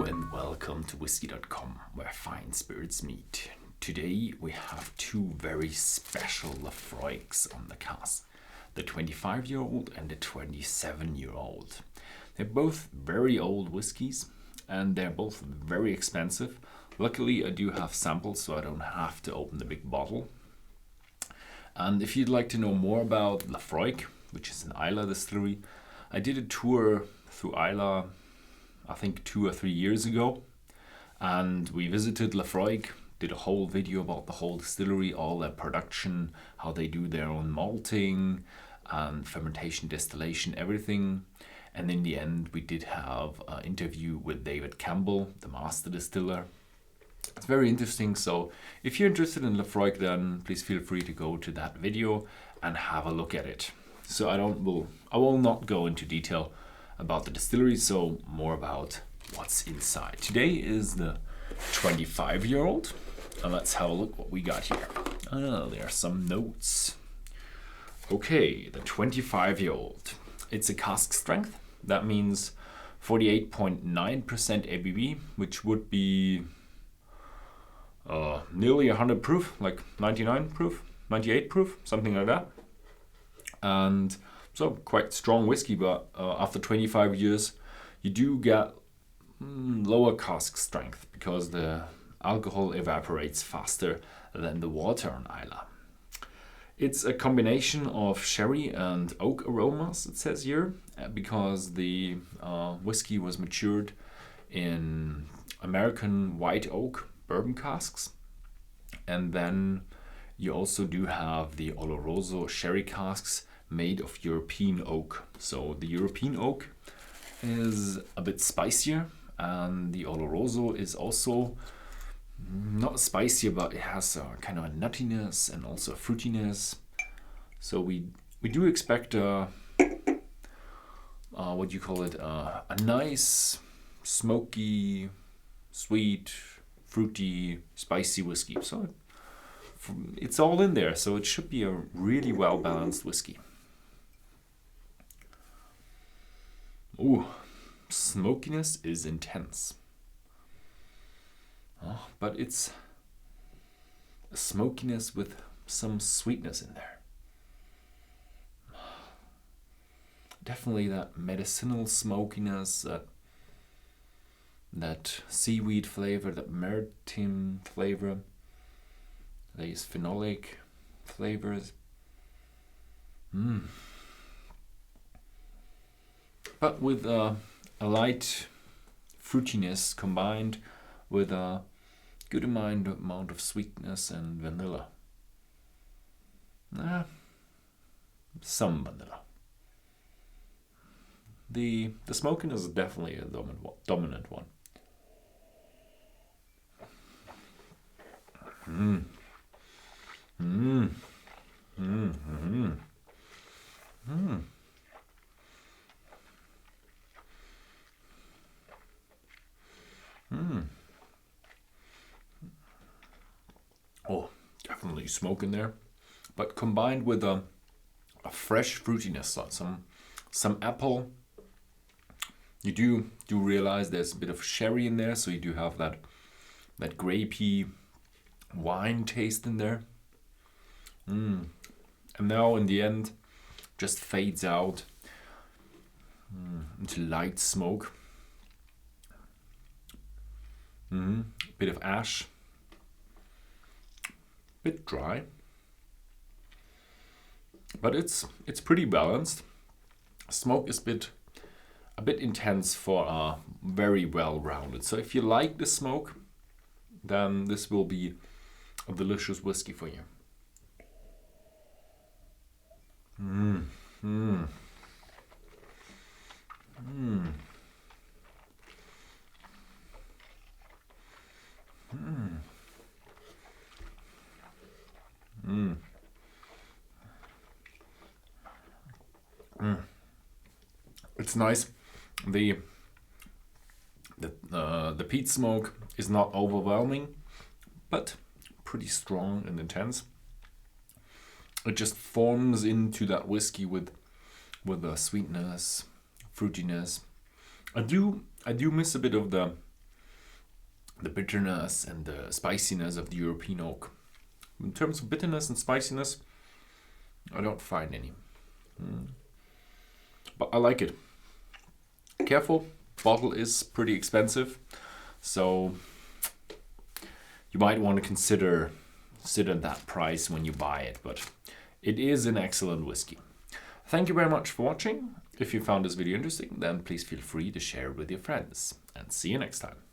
and welcome to Whisky.com, where fine spirits meet. Today we have two very special Laphroaigs on the cask, the 25-year-old and the 27-year-old. They're both very old whiskies and they're both very expensive. Luckily I do have samples so I don't have to open the big bottle. And if you'd like to know more about Laphroaig, which is an Islay distillery, I did a tour through Islay I think 2 or 3 years ago, and we visited Laphroaig, did a whole video about the whole distillery, all their production, how they do their own malting and fermentation, distillation, everything. And in the end we did have an interview with David Campbell, the master distiller. It's very interesting, so if you're interested in Laphroaig, then please feel free to go to that video and have a look at it. So I will not go into detail about the distillery, so more about what's inside. Today is the 25-year-old, and let's have a look what we got here. There are some notes. Okay, the 25-year-old. It's a cask strength. That means 48.9% ABV, which would be nearly 100 proof, like 99 proof, 98 proof, something like that. And so quite strong whiskey, but after 25 years you do get lower cask strength because the alcohol evaporates faster than the water on Islay. It's a combination of sherry and oak aromas, it says here, because the whiskey was matured in American white oak bourbon casks. And then you also do have the Oloroso sherry casks made of European oak. So the European oak is a bit spicier, and the Oloroso is also not spicier, but it has a kind of a nuttiness and also a fruitiness. So we do expect a nice, smoky, sweet, fruity, spicy whiskey. So it's all in there, so it should be a really well balanced whiskey. Ooh, smokiness is intense. But it's a smokiness with some sweetness in there. Definitely that medicinal smokiness, that seaweed flavor, that maritime flavor, these phenolic flavors. But with a light fruitiness combined with a good amount of sweetness and vanilla. Some vanilla. The smokiness is definitely a dominant one. Oh, definitely smoke in there, but combined with a fresh fruitiness, some apple. You do realize there's a bit of sherry in there, so you do have that grapey wine taste in there. And now in the end, just fades out into light smoke. Bit of ash, bit dry, but it's pretty balanced. Smoke is a bit intense for a very well-rounded. So if you like the smoke, then this will be a delicious whiskey for you. It's nice. The peat smoke is not overwhelming, but pretty strong and intense. It just forms into that whiskey with a sweetness, fruitiness. I do miss a bit of the the bitterness and the spiciness of the European oak. In terms of bitterness and spiciness, I don't find any. But I like it. Careful, bottle is pretty expensive, so you might want to consider that price when you buy it, but it is an excellent whiskey. Thank you very much for watching. If you found this video interesting, then please feel free to share it with your friends, and see you next time.